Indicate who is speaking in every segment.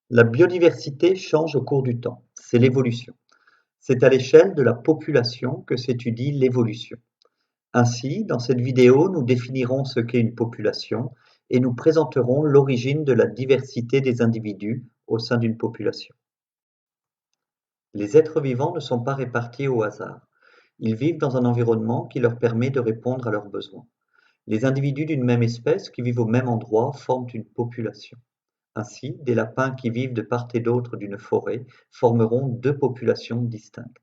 Speaker 1: La biodiversité change au cours du temps, c'est l'évolution. C'est à l'échelle de la population que s'étudie l'évolution. Ainsi, dans cette vidéo, nous définirons ce qu'est une population et nous présenterons l'origine de la diversité des individus au sein d'une population. Les êtres vivants ne sont pas répartis au hasard. Ils vivent dans un environnement qui leur permet de répondre à leurs besoins. Les individus d'une même espèce qui vivent au même endroit forment une population. Ainsi, des lapins qui vivent de part et d'autre d'une forêt formeront deux populations distinctes.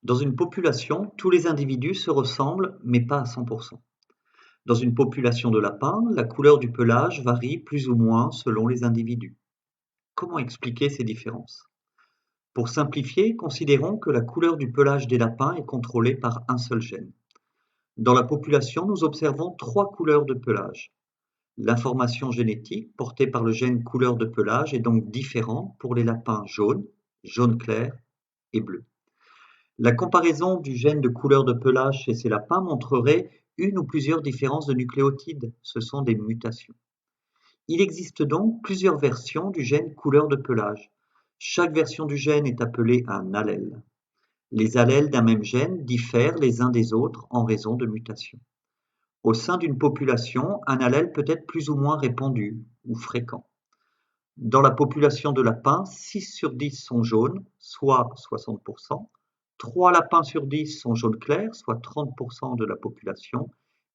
Speaker 1: Dans une population, tous les individus se ressemblent, mais pas à 100%. Dans une population de lapins, la couleur du pelage varie plus ou moins selon les individus. Comment expliquer ces différences? Pour simplifier, considérons que la couleur du pelage des lapins est contrôlée par un seul gène. Dans la population, nous observons trois couleurs de pelage. L'information génétique portée par le gène couleur de pelage est donc différente pour les lapins jaunes, jaune clair et bleu. La comparaison du gène de couleur de pelage chez ces lapins montrerait une ou plusieurs différences de nucléotides, ce sont des mutations. Il existe donc plusieurs versions du gène couleur de pelage. Chaque version du gène est appelée un allèle. Les allèles d'un même gène diffèrent les uns des autres en raison de mutations. Au sein d'une population, un allèle peut être plus ou moins répandu ou fréquent. Dans la population de lapins, 6 sur 10 sont jaunes, soit 60%, 3 lapins sur 10 sont jaune clair, soit 30% de la population,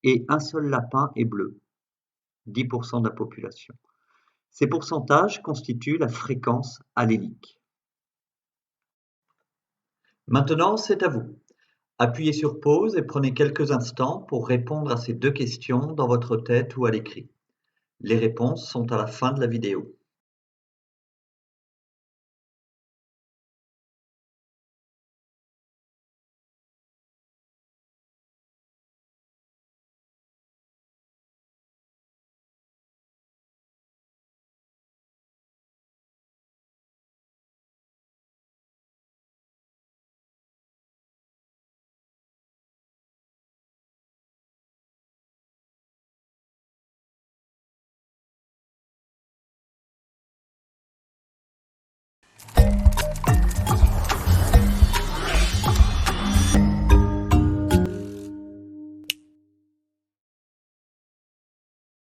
Speaker 1: et un seul lapin est bleu, 10% de la population. Ces pourcentages constituent la fréquence allélique. Maintenant, c'est à vous. Appuyez sur pause et prenez quelques instants pour répondre à ces deux questions dans votre tête ou à l'écrit. Les réponses sont à la fin de la vidéo.